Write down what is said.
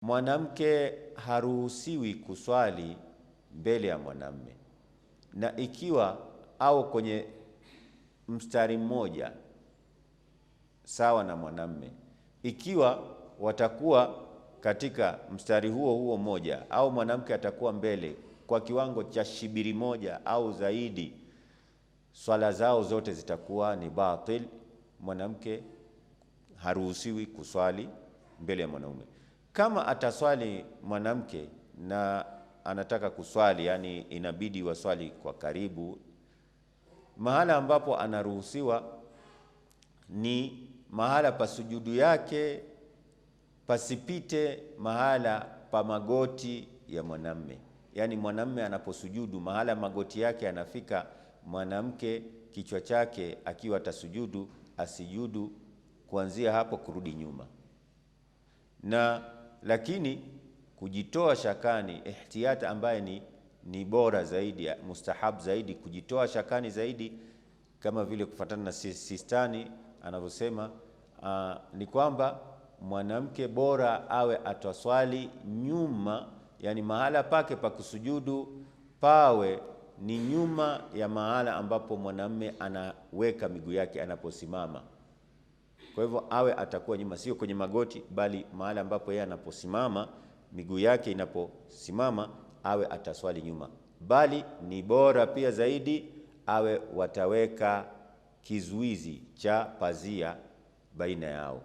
mwanamke haruhusiwi kuswali mbele ya mwanamme, na ikiwa au kwenye mstari mmoja sawa na mwanamme, ikiwa watakuwa katika mstari huo huo mmoja, au mwanamke atakuwa mbele kwa kiwango cha shibiri moja au zaidi, swala zao zote zitakuwa ni batil. Mwanamke haruhusiwi kuswali mbele ya mwanaume. Kama ataswali mwanamke na anataka kuswali, yani inabidi waswali kwa karibu, mahala ambapo anaruhusiwa ni mahala pa sujudu yake pasipite mahala pa magoti ya mwanamme. Yani mwanamme anaposujudu, mahala magoti yake anafika, mwanamke kichwa chake akiwa atasujudu asijudu kuanzia hapo kurudi nyuma. Na lakini kujitoa shakani, ihtiyat ambaye ni bora zaidi, mustahab zaidi, kujitoa shakani zaidi, kama vile kufuatana na Sistani anavyosema, ni kwamba mwanamke bora awe ataswali nyuma, yani mahala pake pa kusujudu pawe ni nyuma ya mahala ambapo mwanamume anaweka miguu yake anaposimama. Kwa hivyo awe atakuwa nyuma, sio kwenye magoti, bali mahala ambapo yeye anaposimama, miguu yake inaposimama, awe ataswali nyuma. Bali ni bora pia zaidi awe wataweka kizuizi cha pazia baina yao.